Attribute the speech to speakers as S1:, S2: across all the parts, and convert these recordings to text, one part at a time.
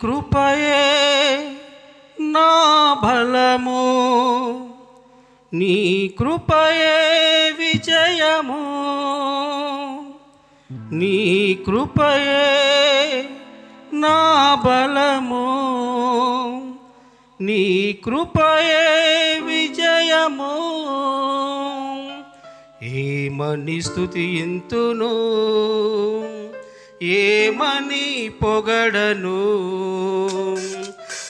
S1: కృపయే నా బలము, నీ కృపయే విజయము, నీ కృపయే నా బలము, నీ కృపయే విజయము. ఏమని స్తుతింతును, ఏమని పొగడను,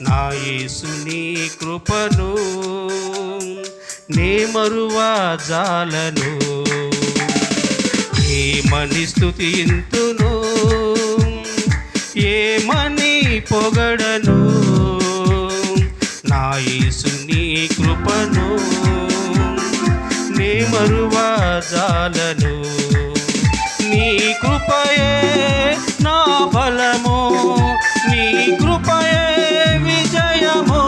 S1: నా యేసు నీ కృపను నే మరువా జాలను. ఏమని స్తుతింతును, ఏమని పొగడను, నా యేసు నీ కృపను నే మరువా జాలను. నీ కృపయే నా బలము, నీ కృపయే విజయము,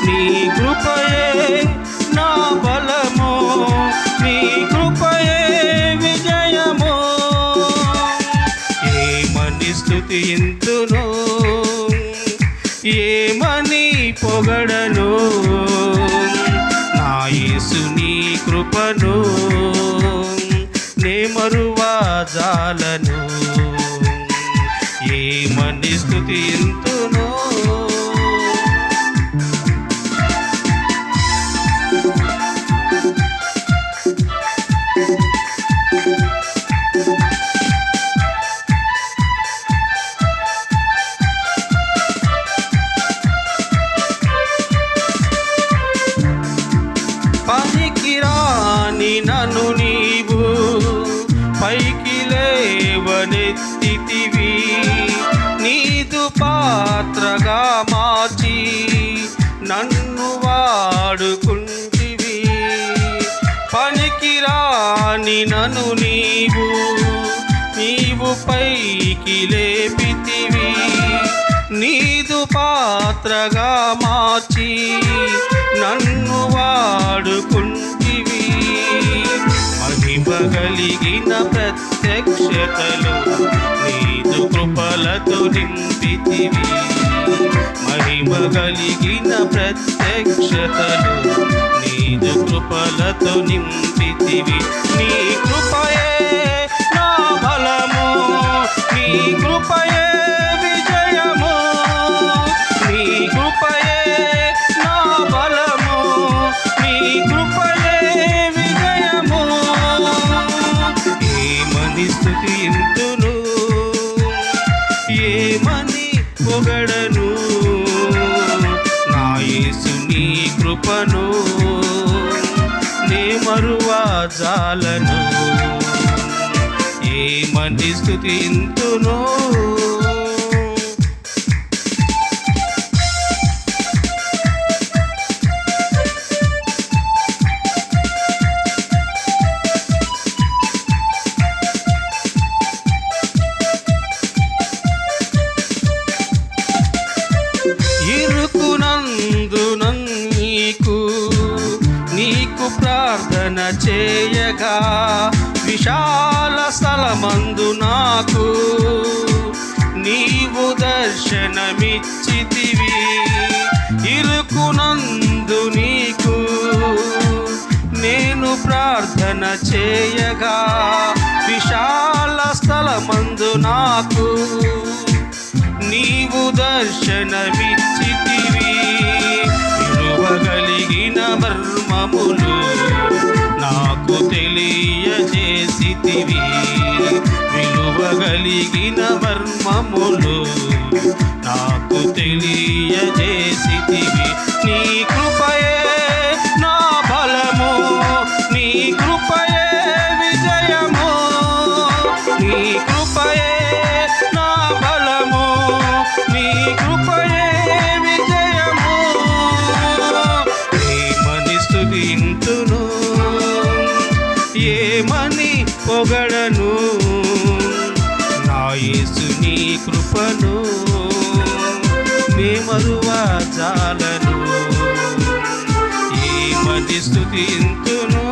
S1: నీ కృపయే నా బలము, నీ కృపయే విజయము. ఏమని స్తుతింతును, ఏమని పొగడను, నా యేసు నీ కృపను నే మరువా జాలను. ఏమని స్తుతింతును, పనికిరాని నన్ను నీవు పైకి లేవనెత్తితివి, నీదు పాత్రగా మార్చి నన్ను వాడుకుంటివి. పనికిరాని నన్ను నీవు పైకి లేపితివి, నీదు పాత్రగా మార్చి నన్ను వాడుకుంటివి. మహిమ కలిగిన ప్రత్యక్షతలు నీదు కృపలతో నింపితివి, మహిమ కలిగిన ప్రత్యక్షతలు నీదు కృపలతో నింపితివి. నీ కృపయే నా బలము, నీ కృపయే విజయము, నీ కృపయే నా బలము, నీ కృపయే విజయము. ఏమని స్తుతింతును, ఏమని పొగడను, నా యేసు నీ కృపను నే మరువా జాలను. ఏమని స్తుతింతును, ఇరుకునందున నీకు ప్రార్థన చేయగా, విశాల స్థలమందు నాకు నీవు దర్శనమిచ్చితివి. ఇరుకునందు నీకు నేను ప్రార్థన చేయగా, విశాల స్థలమందు నాకు నీవు దర్శనమిచ్చితివి. విలువగలిగిన మర్మములు నాకు తెలియజేసితివి, విలువగలిగిన మర్మములు నాకు తెలియజేసితివి. నీ కృపయే నా బలము, నీ కృపయే విజయము, నీ కృపయే నా బలము, నీ కృపయే విజయము. ఏమని స్తుతింతును, ఏమని పొగడను, నా యేసు నీ కృపను నే మరువా జాలను. ఏమని స్తుతింతును,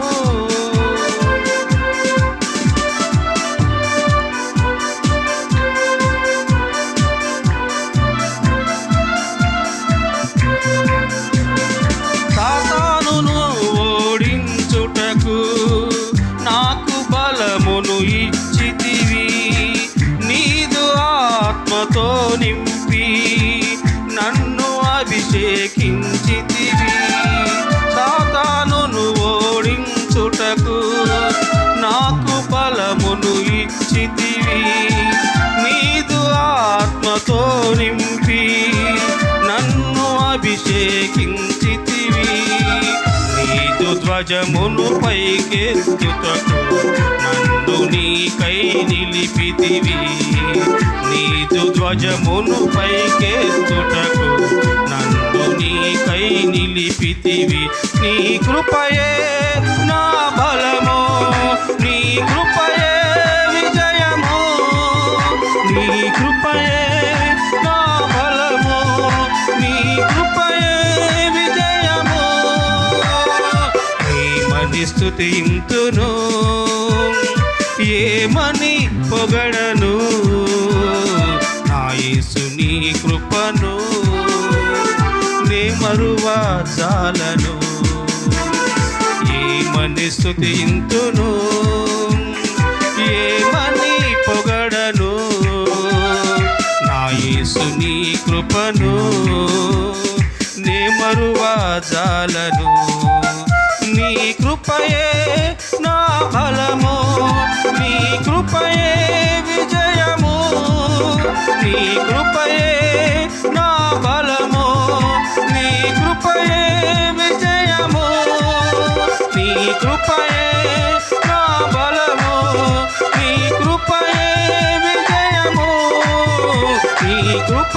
S1: ఆత్మతో నింపి నన్ను అభిషేకించితివి. సాతానును ఓడించుటకు నాకు బలమును ఇచ్చితివి. నీదు ఆత్మతో నింపి నన్ను అభిషేకించితివి. నీదు ధ్వజమును పైకెత్తుటకు నన్ను నీకై నిలిపితివి. నీదు ధ్వజమును పైకెత్తుటకు నన్ను నీకై నిలిపితివి. నీ కృపయే నా బలము, నీ కృపయే విజయము. నీ కృపయే నా బలము, నీ కృపయే విజయము. ఏమని స్తుతింతును, ఏమని పొగడను నా యేసు నీ కృపను నే మరువా జాలను. ఏమని స్తుతింతును, ఏమని పొగడను నా యేసు నీ కృపను నే మరువా జాలను. నీ కృపయే నా బలము, నీ కృపయే విజయము. నీ కృపయే నా బలము, నీ కృపయే విజయము. నీ కృపయే నా బలము, నీ కృపయే విజయము. నీ కృప